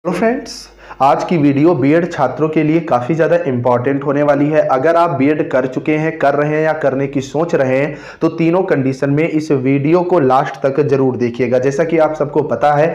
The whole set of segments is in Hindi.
हेलो फ्रेंड्स, आज की वीडियो बीएड छात्रों के लिए काफ़ी ज़्यादा इंपॉर्टेंट होने वाली है। अगर आप बीएड कर चुके हैं, कर रहे हैं या करने की सोच रहे हैं तो तीनों कंडीशन में इस वीडियो को लास्ट तक जरूर देखिएगा। जैसा कि आप सबको पता है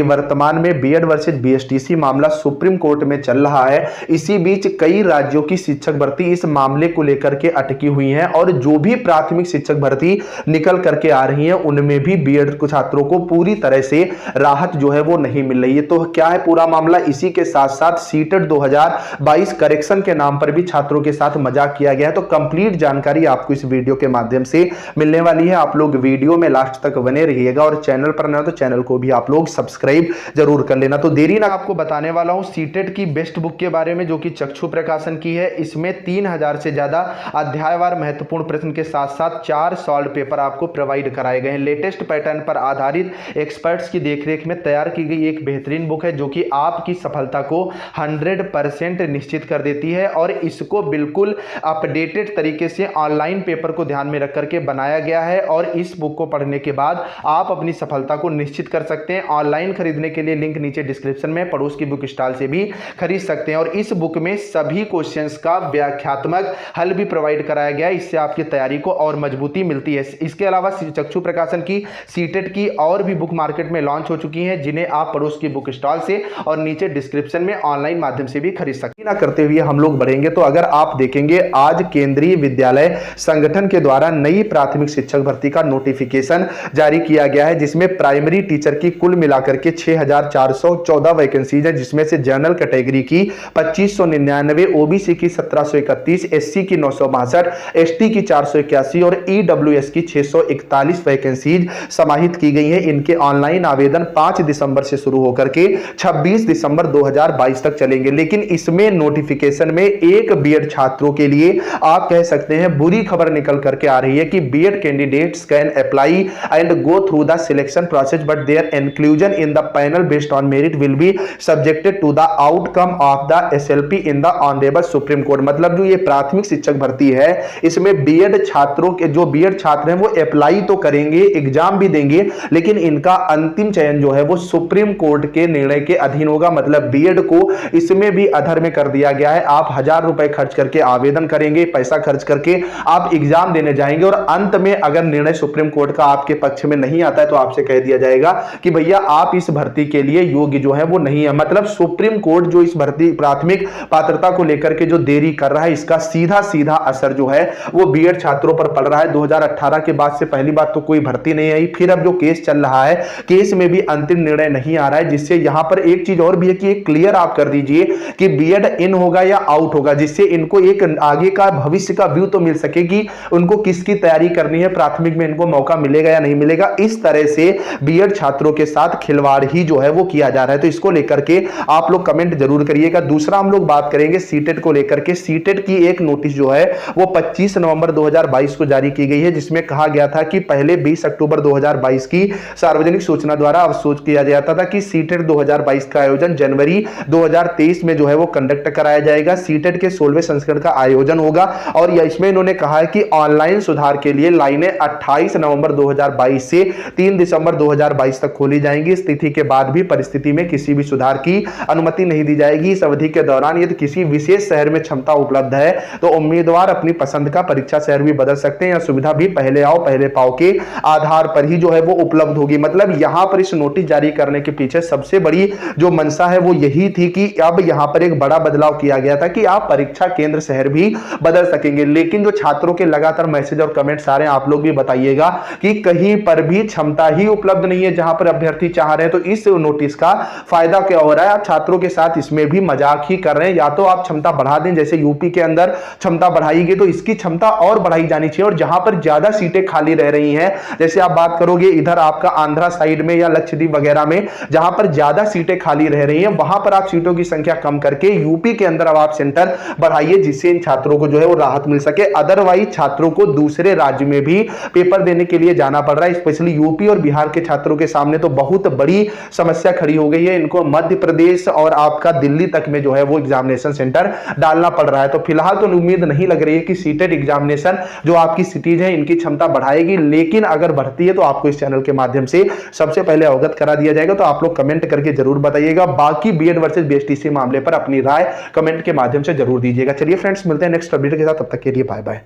वर्तमान में बीएड वर्सेस बीएसटीसी मामला सुप्रीम कोर्ट में चल रहा है। इसी बीच कई राज्यों की शिक्षक भर्ती इस मामले को लेकर के अटकी हुई है और जो भी प्राथमिक शिक्षक भर्ती निकल करके आ रही है उनमें भी बीएड छात्रों को पूरी तरह से राहत जो है वो नहीं मिल रही है। तो क्या है पूरा मामला, इसी के साथ साथ सीटेट 2022 करेक्शन के नाम पर भी छात्रों के साथ मजाक किया गया है। तो कंप्लीट जानकारी आपको इस वीडियो के माध्यम से मिलने वाली है। आप लोग वीडियो में लास्ट तक बने रहिएगा और चैनल पर नए हो तो चैनल को भी आप लोग सब्सक्राइब जरूर कर लेना। तो देरी ना आपको बताने वाला हूं सीटेट की बेस्ट बुक के बारे में, जो कि चक्षु प्रकाशन की है। इसमें 3000 से ज्यादा अध्यायवार महत्वपूर्ण प्रश्न के साथ साथ 4 सॉल्व पेपर आपको प्रोवाइड कराए गए हैं। लेटेस्ट पैटर्न पर आधारित एक्सपर्ट्स की देखरेख में तैयार की गई एक बेहतरीन बुक है, जो कि आपकी सफलता को 100% निश्चित कर देती है। और इसको बिल्कुल अपडेटेड तरीके से ऑनलाइन पेपर को ध्यान में रख करके बनाया गया है और इस बुक को पढ़ने के बाद आप अपनी सफलता को निश्चित कर सकते हैं। ऑनलाइन खरीदने के लिए लिंक नीचे डिस्क्रिप्शन में पड़ोस की बुक स्टॉल से भी खरीद सकते हैं। और इस बुक में सभी क्वेश्चंस का व्याख्यात्मक हल भी प्रोवाइड कराया गया है। इससे आपकी तैयारी को और मजबूती मिलती है। इसके अलावा चक्षु प्रकाशन की सीटेट की और भी बुक मार्केट में लॉन्च हो चुकी हैं, जिन्हें आप पड़ोस की बुक स्टॉल से और नीचे डिस्क्रिप्शन में ऑनलाइन माध्यम से भी खरीद सकते हैं। ना करते हुए हम लोग बढ़ेंगे तो अगर आप देखेंगे, आज केंद्रीय विद्यालय संगठन के द्वारा नई प्राथमिक शिक्षक भर्ती का नोटिफिकेशन जारी किया गया है, जिसमें प्राइमरी टीचर की कुल मिलाकर के 6414 वैकेंसीज है, जिसमें से जनरल कैटेगरी की 2599, ओबीसी की 1731, एससी की 962, एसटी की 481 और ईडब्ल्यूएस की 641 वैकेंसीज समाहित की गई है। इनके ऑनलाइन आवेदन 5 दिसंबर से शुरू होकर के 26 दिसंबर 2022 तक चलेंगे। लेकिन इसमें नोटिफिकेशन में एक बीएड छात्रों के लिए आप कह सकते हैं बुरी खबर निकल करके आ रही है कि BEd candidates can apply and go through the selection process but their inclusion in the panel based on merit will be subjected to the outcome of the SLP in the honourable Supreme Court. मतलब जो ये प्राथमिक शिक्षक भर्ती है, इसमें बीएड छात्रों के जो बीएड छात्र हैं वो अप्लाई तो करेंगे, एग्जाम भी देंगे, लेकिन इनका अंतिम चयन जो है वो सुप्रीम कोर्ट के निर्णय के अधीन होगा। मतलब बीएड को इसमें भी अधर में कर दिया गया है। आप 1000 रुपए खर्च करके आवेदन करेंगे, पैसा खर्च करके आप एग्जाम देने जाएंगे और अंत में अगर निर्णय सुप्रीम कोर्ट का आपके पक्ष में नहीं आता है तो आपसे कह दिया जाएगा कि भैया आप इस भर्ती के लिए योग्य जो है वो नहीं है। मतलब सुप्रीम कोर्ट जो इस भर्ती प्राथमिक पात्रता को लेकर के जो देरी कर रहा है, इसका सीधा सीधा असर जो है वो बीएड छात्रों पर पड़ रहा है। 2018 के बाद से पहली बात तो कोई भर्ती नहीं आई, फिर अब जो केस चल रहा है, केस में भी अंतिम निर्णय नहीं आ रहा है, जिससे यहां पर एक चीज और भी है कि क्लियर आप कर दीजिए कि बीएड इन होगा या आउट होगा, जिससे इनको एक आगे का भविष्य का व्यू तो मिल सके कि उनको किसकी तैयारी करनी है, प्राथमिक में इनको मौका मिलेगा या नहीं मिलेगा। इस तरह से बीएड छात्रों के साथ खिलवाड़ ही जो है वो किया जा रहा है। तो इसको लेकर के आप लोग कमेंट जरूर करिएगा। दूसरा हम लोग बात करेंगे सीटेट को लेकर के। सीटेट की एक नोटिस जो है वो 25 नवंबर 2022 को जारी की गई है, जिसमें कहा गया था कि पहले 20 अक्टूबर 2022 की सार्वजनिक सूचना द्वारा अफसोस किया जाता था कि सीटेट 2022 का आयोजन जनवरी 2023 में जो है वो कंडक्ट कराया जाएगा। सीटेट के 16वें संस्करण का आयोजन होगा और इसमें इन्होंने कहा है कि ऑनलाइन सुधार के लिए लाइनें 28 नवंबर 2022 से 3 दिसंबर 2022 तक खोली जाएंगी। इस तिथि के बाद भी परिस्थिति में किसी भी सुधार की अनुमति नहीं दी जाएगी। इस अवधि के दौरान यदि किसी विशेष शहर में क्षमता उपलब्ध है तो उम्मीदवार अपनी पसंद का परीक्षा शहर भी बदल सकते हैं। यह सुविधा भी पहले आओ पहले पाओ के आधार पर ही जो है वो उपलब्ध होगी। मतलब यहां पर इस नोटिस जारी करने के पीछे सबसे बड़ी जो मंशा है वो यही थी कि अब यहां पर एक बड़ा बदलाव किया गया था कि आप परीक्षा केंद्र शहर भी बदल सकेंगे। लेकिन जो छात्रों के लगातार मैसेज और कमेंट्स आ रहे हैं, आप लोग भी बताइएगा कि कहीं पर भी क्षमता ही उपलब्ध नहीं है जहां पर अभ्यर्थी चाह रहे हैं। तो इस नोटिस का फायदा क्या हो रहा है, आप छात्रों के साथ इसमें भी मजाक ही कर रहे हैं। या तो आप क्षमता बढ़ा दें, जैसे यूपी के अंदर क्षमता बढ़ाई गई तो इसकी क्षमता और बढ़ाई जानी चाहिए। और जहां पर ज्यादा सीटें खाली रह रही हैं, जैसे आप बात करोगे इधर आपका आंध्रा साइड में या लक्षद्वीप वगैरह में, जहां पर ज्यादा सीटें खाली रह रही हैं, वहां पर आप सीटों की संख्या कम करके यूपी के अंदर अब आप सेंटर बढ़ाइए, जिससे इन छात्रों को जो है वो राहत मिल सके। अदरवाइज छात्रों को दूसरे राज्य में भी पेपर देने के लिए जाना पड़ रहा है। स्पेशली यूपी और बिहार के छात्रों के सामने तो बहुत बड़ी समस्या खड़ी हो गई है। इनको मध्य प्रदेश और आपका दिल्ली तक में जो है वो एग्जामिनेशन सेंटर डालना पड़ रहा है। तो फिलहाल तो उम्मीद नहीं लग रही है कि सीटेट एग्जामिनेशन जो आपकी सिटीज है इनकी क्षमता बढ़ाएगी, लेकिन अगर बढ़ती है तो आपको इस चैनल के माध्यम से सबसे पहले अवगत करा दिया जाएगा। तो आप लोग कमेंट करके जरूर बताइएगा। बाकी बीएड बीएड वर्सेस बीएचटीसी मामले पर अपनी राय कमेंट के माध्यम से जरूर दीजिएगा। चलिए फ्रेंड्स, मिलते हैं नेक्स्ट अपडेट के साथ, तब तक के लिए बाय बाय।